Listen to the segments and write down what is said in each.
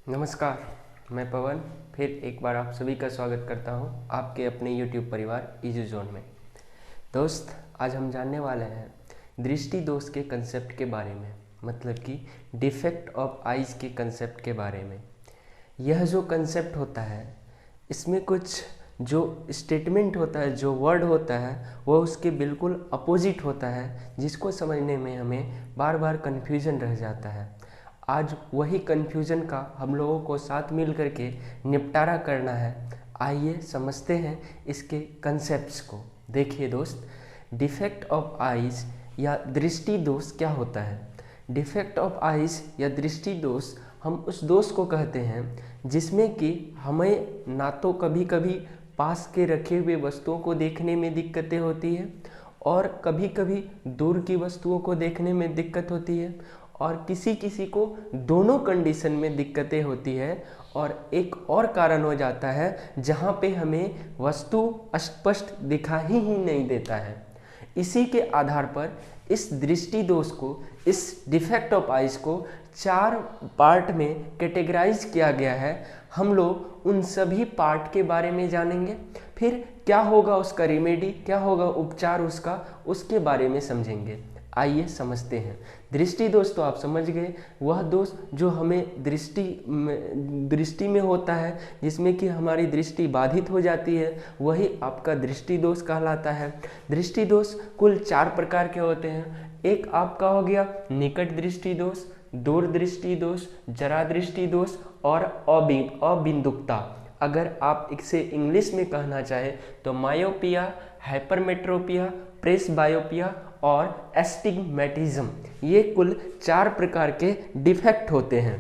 नमस्कार, मैं पवन फिर एक बार आप सभी का स्वागत करता हूं आपके अपने YouTube परिवार इजी जोन में। दोस्त, आज हम जानने वाले हैं दृष्टि दोष के कंसेप्ट के बारे में, मतलब कि डिफेक्ट ऑफ आइज के कंसेप्ट के बारे में। यह जो कंसेप्ट होता है, इसमें कुछ जो स्टेटमेंट होता है, जो वर्ड होता है, वह उसके बिल्कुल अपोजिट होता है, जिसको समझने में हमें बार बार कन्फ्यूज़न रह जाता है। आज वही कन्फ्यूज़न का हम लोगों को साथ मिल करके निपटारा करना है। आइए समझते हैं इसके कंसेप्ट्स को। देखिए दोस्त, डिफेक्ट ऑफ आइज या दृष्टि दोष क्या होता है। डिफेक्ट ऑफ आइज या दृष्टि दोष हम उस दोष को कहते हैं जिसमें कि हमें ना तो कभी कभी पास के रखे हुए वस्तुओं को देखने में दिक्कतें होती है और कभी कभी दूर की वस्तुओं को देखने में दिक्कत होती है, और किसी किसी को दोनों कंडीशन में दिक्कतें होती है। और एक और कारण हो जाता है जहाँ पे हमें वस्तु स्पष्ट दिखाई ही नहीं देता है। इसी के आधार पर इस दृष्टि दोष को, इस डिफेक्ट ऑफ आइज को 4 पार्ट में कैटेगराइज किया गया है। हम लोग उन सभी पार्ट के बारे में जानेंगे, फिर क्या होगा उसका रेमेडी, क्या होगा उपचार उसका, उसके बारे में समझेंगे। आइए समझते हैं। दृष्टि दोष तो आप समझ गए, वह दोष जो हमें दृष्टि में होता है, जिसमें कि हमारी दृष्टि बाधित हो जाती है, वही आपका दृष्टि दोष कहलाता है। दृष्टि दोष कुल 4 प्रकार के होते हैं। एक आपका हो गया निकट दृष्टि दोष, दूर दृष्टि दोष, जरा दृष्टि दोष और अबिंदुकता। अगर आप इसे इंग्लिश में कहना चाहे तो मायोपिया, हाइपरमेट्रोपिया, प्रेसबायोपिया और एस्टिग्मेटिज्म, ये कुल 4 प्रकार के डिफेक्ट होते हैं।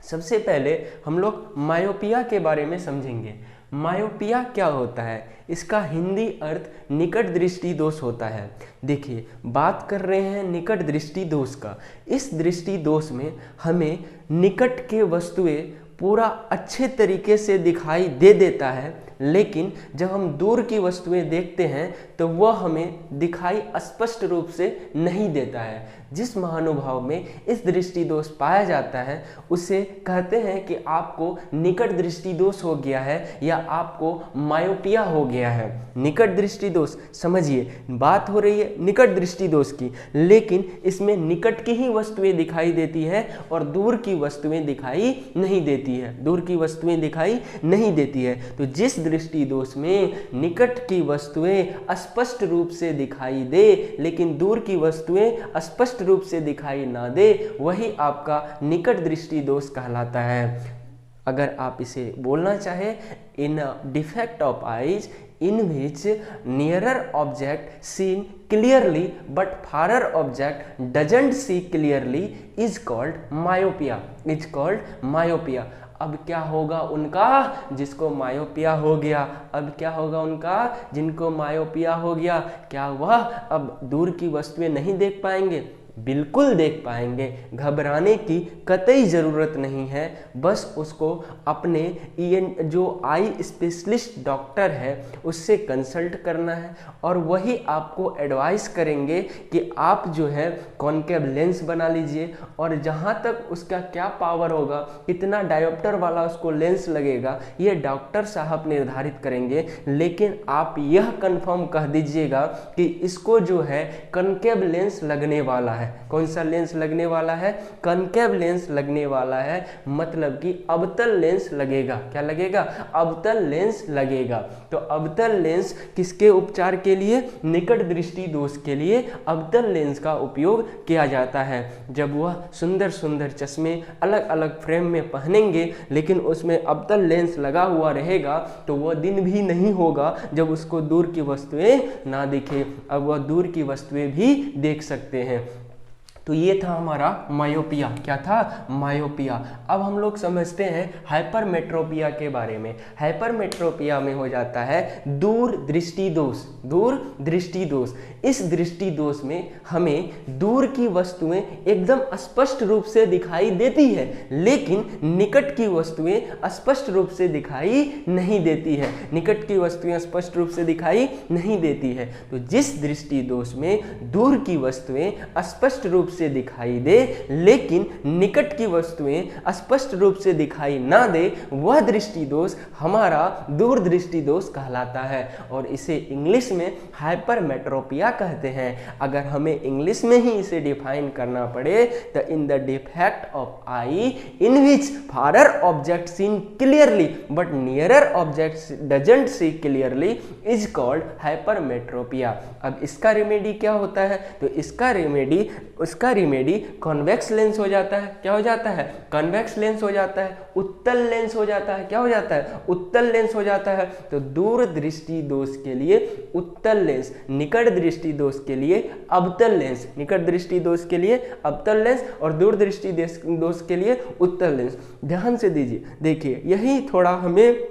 सबसे पहले हम लोग मायोपिया के बारे में समझेंगे। मायोपिया क्या होता है? इसका हिंदी अर्थ निकट दृष्टि दोष होता है। देखिए, बात कर रहे हैं निकट दृष्टि दोष का। इस दृष्टि दोष में हमें निकट के वस्तुएं पूरा अच्छे तरीके से दिखाई दे देता है, लेकिन जब हम दूर की वस्तुएं देखते हैं तो वह हमें दिखाई स्पष्ट रूप से नहीं देता है। जिस महानुभाव में इस दृष्टि दोष पाया जाता है उसे कहते हैं कि आपको निकट दृष्टि दोष हो गया है या आपको मायोपिया हो गया है। निकट दृष्टि दोष, समझिए, बात हो रही है निकट दृष्टि दोष की, लेकिन इसमें निकट की ही वस्तुएं दिखाई देती है और दूर की वस्तुएं दिखाई नहीं देती है, दूर की वस्तुएं दिखाई नहीं देती है। तो जिस दृष्टि दोष में निकट की वस्तुएं स्पष्ट रूप से दिखाई दे लेकिन दूर की वस्तुएं स्पष्ट रूप से दिखाई ना दे, वही आपका निकट दृष्टि दोष कहलाता है। अगर आप इसे बोलना चाहे, in defect of eyes in which nearer object seen clearly but farer object doesn't see clearly is called myopia, is called myopia। अब क्या होगा उनका जिसको मायोपिया हो गया? अब क्या होगा उनका जिनको मायोपिया हो गया? क्या वह अब दूर की वस्तुएं नहीं देख पाएंगे? बिल्कुल देख पाएंगे। घबराने की कतई ज़रूरत नहीं है। बस उसको अपने जो आई स्पेशलिस्ट डॉक्टर है उससे कंसल्ट करना है और वही आपको एडवाइस करेंगे कि आप जो है कॉन्केव लेंस बना लीजिए, और जहाँ तक उसका क्या पावर होगा, कितना डायोप्टर वाला उसको लेंस लगेगा, ये डॉक्टर साहब निर्धारित करेंगे। लेकिन आप यह कंफर्म कह दीजिएगा कि इसको जो है कॉन्केव लेंस लगने वाला है। कौन सा लेंस लगने वाला है? कॉन्केव लेंस लगने वाला है, मतलब कि अवतल लेंस लगेगा। क्या लगेगा? अवतल लेंस लगेगा। तो अवतल लेंस किसके उपचार के लिए? निकट दृष्टि दोष के लिए अवतल लेंस का उपयोग किया जाता है। जब वह सुंदर सुंदर चश्मे अलग अलग फ्रेम में पहनेंगे लेकिन उसमें अवतल लेंस लगा हुआ रहेगा तो वह दिन भी नहीं होगा जब उसको दूर की वस्तुएं ना दिखे। अब वह दूर की वस्तुएं भी देख सकते हैं। तो ये था हमारा मायोपिया। क्या था? मायोपिया। अब हम लोग समझते हैं हाइपरमेट्रोपिया के बारे में। हाइपरमेट्रोपिया में हो जाता है दूर दृष्टि दोष। दूर दृष्टि दोष, इस दृष्टि दोष में हमें दूर की वस्तुएं एकदम स्पष्ट रूप से दिखाई देती है लेकिन निकट की वस्तुएं स्पष्ट रूप से दिखाई नहीं देती है। निकट की वस्तुएं स्पष्ट रूप से दिखाई नहीं देती है। तो जिस दृष्टि दोष में दूर की वस्तुएं स्पष्ट रूप से दिखाई दे लेकिन निकट की वस्तुएं स्पष्ट रूप से दिखाई ना दे, वह दृष्टि दोष हमारा दूरदृष्टि दोष कहलाता है और इसे इंग्लिश में हाइपरमेट्रोपिया कहते हैं। अगर हमें इंग्लिश में ही इसे डिफाइन करना पड़े तो in the defect of eye in which farther object seen clearly but nearer object doesn't see clearly is called hypermetropia. अब इसका रेमेडी क्या होता है? तो उसका रेमेडी कॉन्वेक्स लेंस हो जाता है। क्या हो जाता है? कॉन्वेक्स लेंस हो जाता है, उत्तल लेंस हो जाता है। क्या हो जाता है? उत्तल लेंस हो जाता है। तो दूर दृष्टि दोष के लिए उत्तल लेंस, निकट दृष्टि दोष के लिए अवतल लेंस, निकट दृष्टि दोष के लिए अवतल लेंस और दूर दृष्टि दोष के लिए उत्तल लेंस। ध्यान से दीजिए, देखिए यही थोड़ा हमें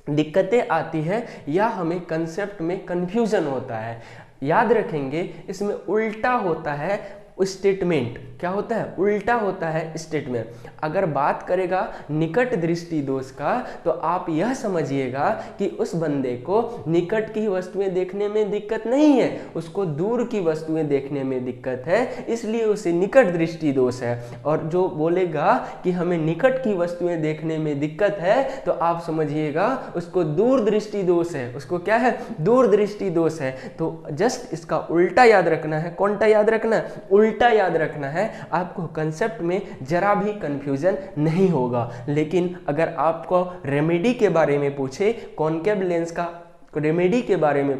दिक्कतें आती है या हमें कंसेप्ट में कंफ्यूजन होता है। याद रखेंगे इसमें उल्टा होता है स्टेटमेंट। क्या होता है? उल्टा होता है स्टेटमेंट। अगर बात करेगा निकट दृष्टि दोष का तो आप यह समझिएगा कि उस बंदे को निकट की वस्तुएं देखने में दिक्कत नहीं है, उसको दूर की वस्तुएं देखने में दिक्कत है, इसलिए उसे निकट दृष्टि दोष है। और जो बोलेगा कि हमें निकट की वस्तुएं देखने में दिक्कत है तो आप समझिएगा उसको दूर दृष्टि दोष है। उसको क्या है? दूर दृष्टि दोष है। तो जस्ट इसका उल्टा याद रखना है। कौनटा याद रखना है? उल्टा याद रखना है। आपको कंसेप्ट में जरा भी कंफ्यूजन नहीं होगा। लेकिन अगर आपको रेमेडी के बारे में पूछे, कॉनकेव लेंस का रेमेडी के बारे में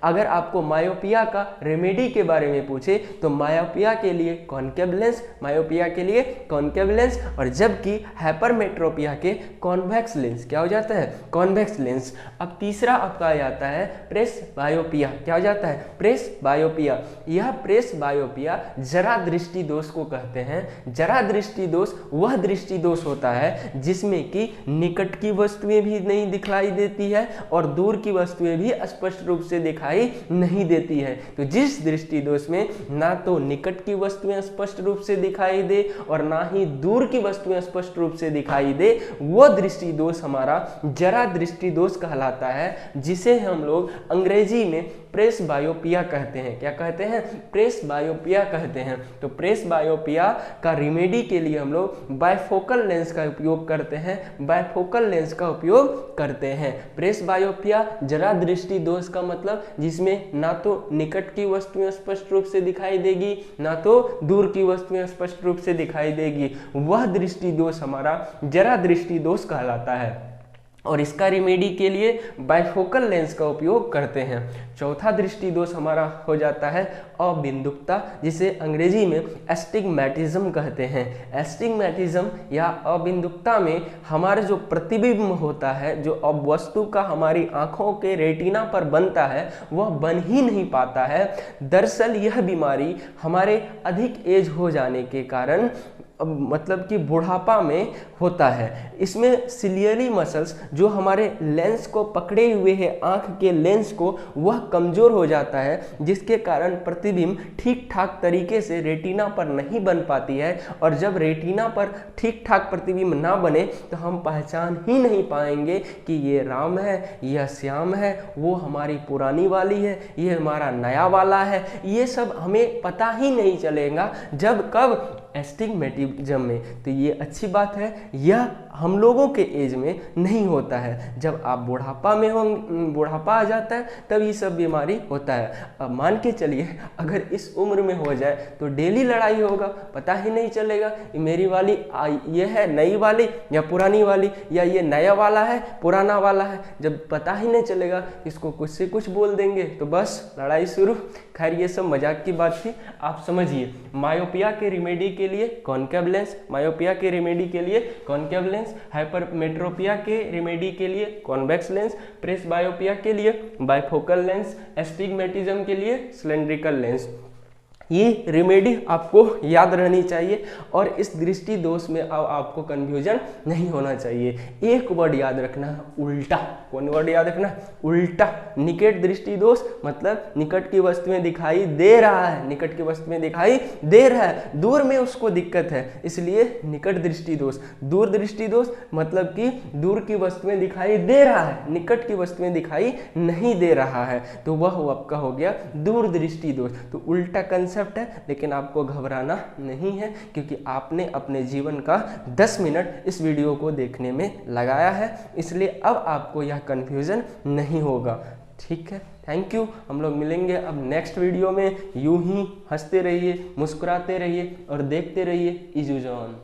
अगर आपको मायोपिया का रेमेडी के बारे में पूछे तो मायोपिया के लिए कॉनकेव लेंस, मायोपिया के लिए कॉनकेव लेंस, और जबकि हाइपरमेट्रोपिया के कॉन्वेक्स लेंस। क्या हो जाता है? Convex lens. अब तीसरा आपका आ जाता है प्रेस बायोपिया। क्या हो जाता है? प्रेस बायोपिया। यह प्रेस बायोपिया जरा दृष्टि दोष को कहते हैं। जरा दृष्टि दोष वह दृष्टि दोष होता है जिसमें कि निकट की वस्तुएं भी नहीं दिखलाई देती है और दूर की वस्तुएं भी स्पष्ट रूप से दिखाई नहीं देती है। तो जिस दृष्टि दोष में ना तो निकट की वस्तुएं स्पष्ट रूप से दिखाई दे और ना ही दूर की वस्तुएं स्पष्ट रूप से दिखाई दे, वो दृष्टि दोष हमारा जरा दृष्टि दोष कहलाता है, जिसे हम लोग अंग्रेजी में प्रेस बायोपिया कहते हैं। क्या कहते हैं? प्रेस बायोपिया कहते हैं। तो प्रेस बायोपिया का रेमेडी के लिए हम लोग बायफोकल लेंस का उपयोग करते हैं। बायफोकल लेंस का उपयोग करते हैं। प्रेस बायोपिया जरा दृष्टि दोष का मतलब जिसमें ना तो निकट की वस्तुएं स्पष्ट रूप से दिखाई देगी ना तो दूर की वस्तुएं स्पष्ट रूप से दिखाई देगी, वह दृष्टि दोष हमारा जरा दृष्टि दोष कहलाता है। और इसका रेमेडी के लिए बायफोकल लेंस का उपयोग करते हैं। चौथा दृष्टि दोष हमारा हो जाता है अबिंदुकता, जिसे अंग्रेजी में एस्टिग्मैटिज्म कहते हैं। एस्टिग्मैटिज्म या अबिंदुकता में हमारा जो प्रतिबिंब होता है, जो अब वस्तु का हमारी आंखों के रेटिना पर बनता है, वह बन ही नहीं पाता है। दरअसल यह बीमारी हमारे अधिक एज हो जाने के कारण मतलब कि बुढ़ापा में होता है। इसमें सिलियरी मसल्स जो हमारे लेंस को पकड़े हुए हैं, आंख के लेंस को, वह कमजोर हो जाता है, जिसके कारण प्रतिबिंब ठीक ठाक तरीके से रेटिना पर नहीं बन पाती है। और जब रेटिना पर ठीक ठाक प्रतिबिंब ना बने तो हम पहचान ही नहीं पाएंगे कि ये राम है, यह श्याम है, वो हमारी पुरानी वाली है, ये हमारा नया वाला है। ये सब हमें पता ही नहीं चलेगा जब कब एस्टिग्मेटिज्म में। तो ये अच्छी बात है, यह हम लोगों के एज में नहीं होता है। जब आप बुढ़ापा में होंगे, बुढ़ापा आ जाता है, तब ये सब बीमारी होता है। अब मान के चलिए अगर इस उम्र में हो जाए तो डेली लड़ाई होगा, पता ही नहीं चलेगा मेरी वाली ये है नई वाली या पुरानी वाली, या ये नया वाला है पुराना वाला है। जब पता ही नहीं चलेगा, इसको कुछ से कुछ बोल देंगे तो बस लड़ाई शुरू। खैर ये सब मजाक की बात थी, आप समझिए। मायोपिया के रेमेडी के लिए कॉनकेव लेंस, मायोपिया के रेमेडी के लिए कॉनकेव लेंस, हाइपरमेट्रोपिया के रेमेडी के लिए कॉन्वेक्स लेंस, प्रेस बायोपिया के लिए बायफोकल लेंस, एस्टिग्मेटिज्म के लिए सिलेंड्रिकल लेंस। ये रेमेडी आपको याद रहनी चाहिए और इस दृष्टि दोष में अब आपको कंफ्यूजन नहीं होना चाहिए। एक वर्ड याद रखना है, उल्टा। कौन वर्ड याद रखना है? उल्टा। निकट दृष्टि दोष मतलब निकट की वस्तुएं दिखाई दे रहा है, निकट की वस्तुएं दिखाई दे रहा है, दूर में उसको दिक्कत है, इसलिए निकट दृष्टि दोष। दूर दृष्टि दोष मतलब कि दूर की वस्तुएं दिखाई दे रहा है, निकट की वस्तुएं दिखाई नहीं दे रहा है, तो वह आपका हो गया दूर दृष्टि दोष। तो उल्टा कंसेप्ट कंसेप्ट है, लेकिन आपको घबराना नहीं है क्योंकि आपने अपने जीवन का 10 मिनट इस वीडियो को देखने में लगाया है, इसलिए अब आपको यह कन्फ्यूज़न नहीं होगा। ठीक है, थैंक यू। हम लोग मिलेंगे अब नेक्स्ट वीडियो में। यूं ही हंसते रहिए, मुस्कुराते रहिए और देखते रहिए इजू जॉन।